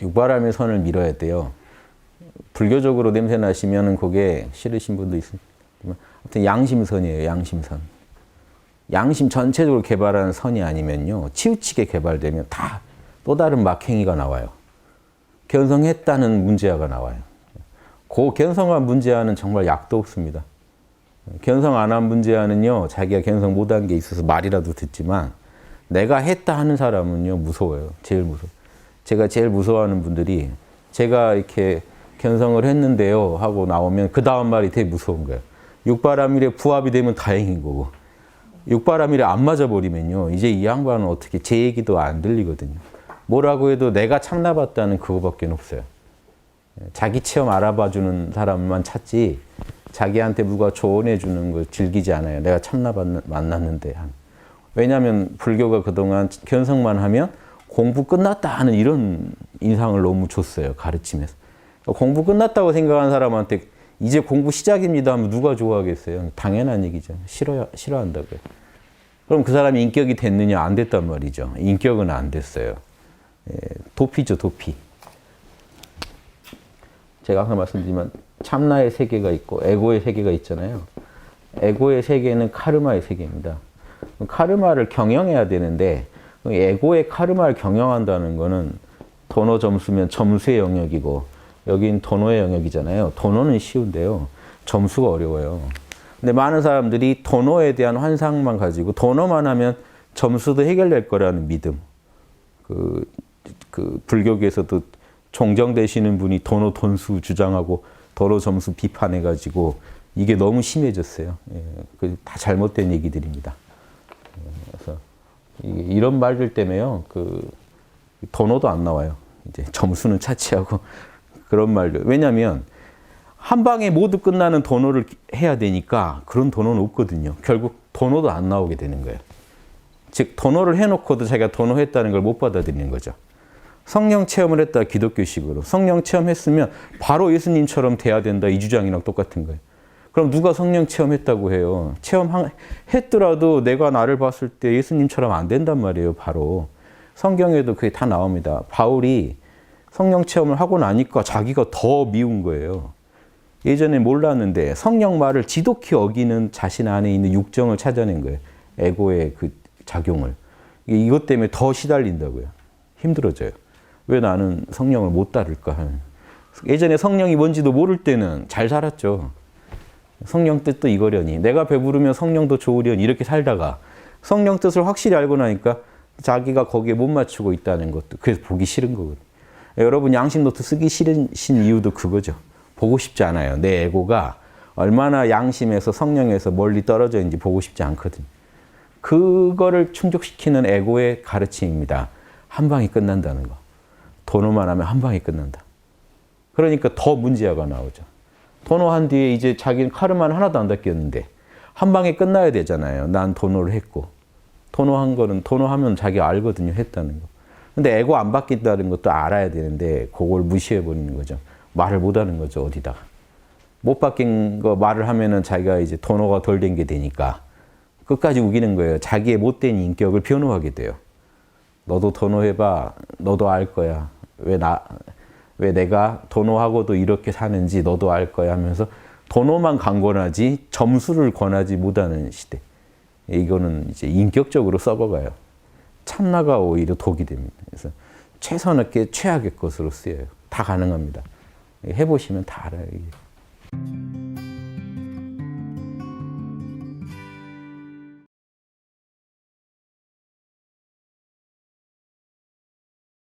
육바람의 선을 밀어야 돼요. 불교적으로 냄새 나시면 그게 싫으신 분도 있지만 아무튼 양심선이에요. 양심선. 양심 전체적으로 개발하는 선이 아니면요. 치우치게 개발되면 다 또 다른 막행위가 나와요. 견성했다는 문제아가 나와요. 그 견성한 문제아는 정말 약도 없습니다. 견성 안 한 문제아는요. 자기가 견성 못한 게 있어서 말이라도 듣지만 내가 했다 하는 사람은요. 무서워요. 제일 무서워. 제가 제일 무서워하는 분들이 제가 이렇게 견성을 했는데요 하고 나오면 그 다음 말이 되게 무서운 거예요. 육바라밀에 부합이 되면 다행인 거고 육바라밀에 안 맞아버리면요. 이제 이 양반은 어떻게 제 얘기도 안 들리거든요. 뭐라고 해도 내가 참나봤다는 그거밖에 없어요. 자기 체험 알아봐주는 사람만 찾지 자기한테 누가 조언해주는 걸 즐기지 않아요. 내가 참나 만났는데. 왜냐하면 불교가 그동안 견성만 하면 공부 끝났다 하는 이런 인상을 너무 줬어요. 가르치면서. 공부 끝났다고 생각하는 사람한테 이제 공부 시작입니다 하면 누가 좋아하겠어요? 당연한 얘기죠. 싫어한다고요. 그럼 그 사람이 인격이 됐느냐? 안 됐단 말이죠. 인격은 안 됐어요. 도피죠, 도피. 제가 항상 말씀드리지만 참나의 세계가 있고 에고의 세계가 있잖아요. 에고의 세계는 카르마의 세계입니다. 카르마를 경영해야 되는데 에고의 카르마를 경영한다는 거는 도노 점수면 점수의 영역이고 여긴 도노의 영역이잖아요. 도노는 쉬운데요. 점수가 어려워요. 근데 많은 사람들이 도노에 대한 환상만 가지고 도노만 하면 점수도 해결될 거라는 믿음. 그 불교계에서도 종정 되시는 분이 도노 돈수 주장하고 도노 점수 비판해가지고 이게 너무 심해졌어요. 다 잘못된 얘기들입니다. 그래서 이런 말들 때문에요. 도노도 안 나와요. 이제 점수는 차치하고 그런 말들. 왜냐하면 한 방에 모두 끝나는 도노를 해야 되니까 그런 도노는 없거든요. 결국 도노도 안 나오게 되는 거예요. 즉 도노를 해놓고도 자기가 도노했다는 걸 못 받아들이는 거죠. 성령 체험을 했다 기독교식으로. 성령 체험했으면 바로 예수님처럼 돼야 된다 이 주장이랑 똑같은 거예요. 그럼 누가 성령 체험했다고 해요? 체험했더라도 내가 나를 봤을 때 예수님처럼 안 된단 말이에요. 바로. 성경에도 그게 다 나옵니다. 바울이 성령 체험을 하고 나니까 자기가 더 미운 거예요. 예전에 몰랐는데 성령 말을 지독히 어기는 자신 안에 있는 육정을 찾아낸 거예요. 에고의 그 작용을. 이것 때문에 더 시달린다고요. 힘들어져요. 왜 나는 성령을 못 따를까 하는. 예전에 성령이 뭔지도 모를 때는 잘 살았죠. 성령 뜻도 이거려니. 내가 배부르면 성령도 좋으려니 이렇게 살다가 성령 뜻을 확실히 알고 나니까 자기가 거기에 못 맞추고 있다는 것도 그래서 보기 싫은 거거든요. 여러분 양심 노트 쓰기 싫으신 이유도 그거죠. 보고 싶지 않아요. 내 에고가 얼마나 양심에서 성령에서 멀리 떨어져 있는지 보고 싶지 않거든요. 그거를 충족시키는 에고의 가르침입니다. 한 방에 끝난다는 거. 도노만 하면 한 방에 끝난다. 그러니까 더 문제가 나오죠. 도노한 뒤에 이제 자기는 카르마는 하나도 안 닦였는데 한 방에 끝나야 되잖아요. 난 도노를 했고. 도노한 거는 도노하면 자기가 알거든요. 했다는 거. 근데 에고 안 바뀐다는 것도 알아야 되는데 그걸 무시해버리는 거죠. 말을 못하는 거죠. 어디다가. 못 바뀐 거 말을 하면은 자기가 이제 도노가 덜 된 게 되니까 끝까지 우기는 거예요. 자기의 못된 인격을 변호하게 돼요. 너도 도노해봐. 너도 알 거야. 왜 내가 도노하고도 이렇게 사는지 너도 알 거야 하면서 도노만 강권하지 점수를 권하지 못하는 시대. 이거는 이제 인격적으로 썩어가요. 참나가 오히려 독이 됩니다. 그래서 최선의 최악의 것으로 쓰여요. 다 가능합니다. 해보시면 다 알아요. 이게.